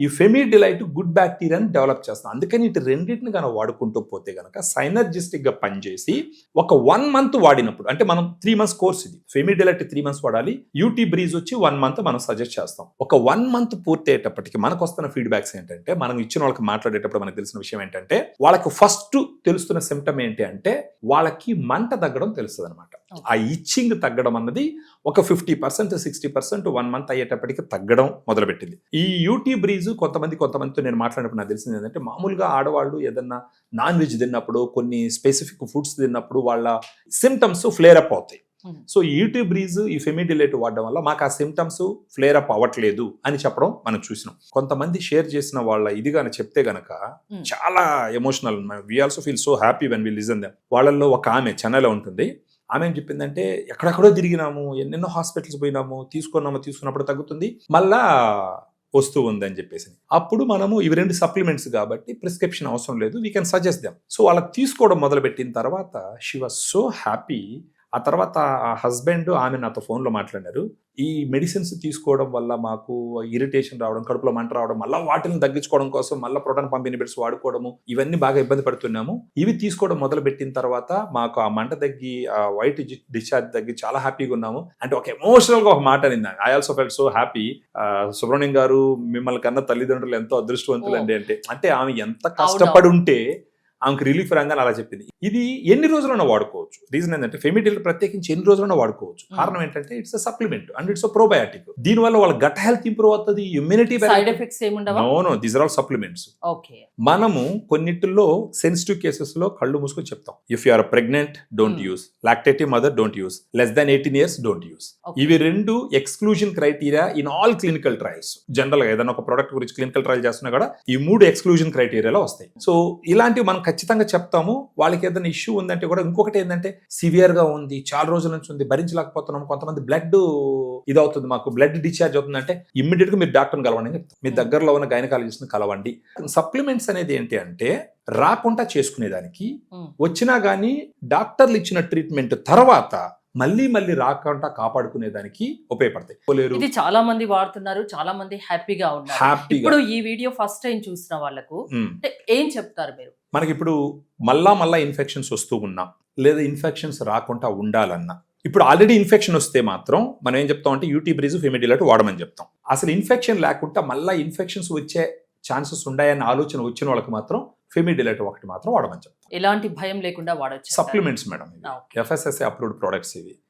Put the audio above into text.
ఈ ఫెమి delight good బ్యాక్టీరియాని develop చేస్తాం. అందుకని ఇటు రెండింటిని కనుక వాడుకుంటూ పోతే కనుక సైనర్జిస్టిక్ గా పనిచేసి ఒక 1 month వాడినప్పుడు, అంటే మనం 3 months కోర్స్ ఇది, ఫెమి డిలైట్ 3 months వాడాలి, యూటీ బ్రీజ్ వచ్చి 1 month మనం సజెస్ట్ చేస్తాం. ఒక 1 month పూర్తి అయ్యేటప్పటికి మనకు వస్తున్న ఫీడ్బ్యాక్స్ ఏంటంటే, మనం ఇచ్చిన వాళ్ళకి మాట్లాడేటప్పుడు మనకు తెలిసిన విషయం ఏంటంటే, వాళ్ళకి ఫస్ట్ తెలుస్తున్న సిమ్టమ్ ఏంటి అంటే వాళ్ళకి మంట తగ్గడం తెలుస్తుంది అనమాట. ఆ ఇచ్చింగ్ తగ్గడం అన్నది ఒక 50%, 60% 1 month అయ్యేటప్పటికి తగ్గడం మొదలుపెట్టింది. ఈ యూటీ బ్రీజ్ కొంతమందితో నేను మాట్లాడినప్పుడు నాకు తెలిసింది ఏంటంటే, మామూలుగా ఆడవాళ్ళు ఏదన్నా నాన్ వెజ్ తిన్నప్పుడు, కొన్ని స్పెసిఫిక్ ఫుడ్స్ తిన్నప్పుడు వాళ్ళ సిమ్టమ్స్ ఫ్లేర్ అప్ అవుతాయి. సో యూటీ బ్రీజ్, ఈ ఫెమి డిలైట్ వాడడం వల్ల మాకు ఆ సిమ్టమ్స్ ఫ్లేర్ అప్ అవ్వట్లేదు అని చెప్పడం మనం చూసినాం. కొంతమంది షేర్ చేసిన వాళ్ళ ఇది గాని చెప్తే గనక చాలా emotional. We also feel so happy when we listen them. వాళ్ళల్లో ఒక ఆమె చెన్నైలో ఉంటుంది. ఆమె ఏం చెప్పిందంటే, ఎక్కడెక్కడో తిరిగినాము, ఎన్నెన్నో హాస్పిటల్స్ పోయినాము, తీసుకున్నప్పుడు తగ్గుతుంది, మళ్ళా వస్తూ ఉందని చెప్పేసి. అప్పుడు మనము ఇవి 2 సప్లిమెంట్స్ కాబట్టి ప్రిస్క్రిప్షన్ అవసరం లేదు, we can suggest them. So వాళ్ళకి తీసుకోవడం మొదలుపెట్టిన తర్వాత షీ వాజ్ సో హ్యాపీ. ఆ తర్వాత ఆ హస్బెండ్ ఆమె నాతో ఫోన్లో మాట్లాడారు. ఈ మెడిసిన్స్ తీసుకోవడం వల్ల మాకు ఇరిటేషన్ రావడం, కడుపులో మంట రావడం, మళ్ళీ వాటిని తగ్గించుకోవడం కోసం మళ్ళీ ప్రోటాన్ పంప్ ఇన్హిబిటర్స్ వాడుకోవడము, ఇవన్నీ బాగా ఇబ్బంది పడుతున్నాము. ఇవి తీసుకోవడం మొదలు పెట్టిన తర్వాత మాకు ఆ మంట తగ్గి, ఆ వైట్ డిశ్చార్జ్ తగ్గి చాలా హ్యాపీగా ఉన్నాము అంటే ఒక ఎమోషనల్ గా ఒక మాట అనింది. I also felt so happy. Subrahmanyam గారు, మిమ్మల్ని కన్నా తల్లిదండ్రులు ఎంతో అదృష్టవంతులు అండి అంటే ఆమె ఎంత కష్టపడి ఉంటే ఆమెకు రిలీఫ్ రాగానే అలా చెప్పింది. ఇది ఎన్ని రోజులైనా వాడుకోవచ్చు. రీజన్ ఏంటంటే, ఫెమి డిలైట్ ప్రత్యేకించి ఎన్ని రోజులైనా వాడుకోవచ్చు. కారణం ఏంటంటే, it's a supplement and it's a probiotic. దీనివల్ల వాళ్ళ గట్ హెల్త్ ఇంప్రూవ్ అవుతుంది, ఇమ్యూనిటీ. సైడ్ ఎఫెక్ట్స్ ఏముండవా? No, these are all supplements. Okay. మనము కొన్నిటిల్లో సెన్సిటివ్ కేసెస్ లో కళ్ళు మూసుకొని చెప్తాం, if you are pregnant don't use, lactative mother don't use, less than 18 years don't use. ఇవి 2 exclusion criteria in all clinical trials. General గా ఏదైనా ఒక ప్రొడక్ట్ గురించి క్లినికల్ ట్రయల్ చేస్తున్నా కూడా ఈ 3 ఎక్స్క్లూజన్ క్రైటీరియాలో వస్తాయి. సో ఇలాంటివి మనం ఖచ్చితంగా చెప్తాము. వాళ్ళకి ఏదైనా ఇష్యూ ఉందంటే కూడా, ఇంకొకటి ఏంటంటే, సివియర్ గా ఉంది, చాలా రోజుల నుంచి ఉంది, భరించలేకపోతున్నాం, కొంతమంది బ్లడ్ ఇది అవుతుంది, మాకు బ్లడ్ డిశ్చార్జ్ అవుతుంది అంటే, ఇమ్మీడియట్ గా మీరు డాక్టర్ని కలవండి అని చెప్తాం. మీ దగ్గరలో ఉన్న గైనకాలజిస్ట్ ని కలవండి. సప్లిమెంట్స్ అనేది ఏంటి అంటే, రాకుండా చేసుకునేదానికి, వచ్చినా గానీ డాక్టర్లు ఇచ్చిన ట్రీట్మెంట్ తర్వాత మళ్ళీ రాకుండా కాపాడుకునేదానికి ఉపయోగపడతాయి. ఇది చాలా మంది వాడుతున్నారు, చాలా మంది హ్యాపీగా ఉన్నారు. ఇప్పుడు ఈ వీడియో ఫస్ట్ టైం చూసిన వాళ్ళకు ఏం చెప్తారు మీరు? మనకి ఇప్పుడు మళ్ళా ఇన్ఫెక్షన్స్ వస్తూ ఉన్నా, లేదా ఇన్ఫెక్షన్స్ రాకుండా ఉండాలన్నా, ఇప్పుడు ఆల్రెడీ ఇన్ఫెక్షన్ వస్తే మాత్రం మనం ఏం చెప్తాం అంటే, యూటీ బ్రీజ్, ఫెమి డిలైట్ వాడమని చెప్తాం. అసలు ఇన్ఫెక్షన్ లేకుండా మళ్ళీ ఇన్ఫెక్షన్స్ వచ్చే ఛాన్సెస్ ఉన్నాయన్న ఆలోచన వచ్చిన వాళ్ళకి మాత్రం ఫెమి డిలైట్ ఒకటి మాత్రం వాడమని చెప్తాం. ఎలాంటి భయం లేకుండా వాడచ్చు. Supplements madam, FSSAI approved products ఇవి.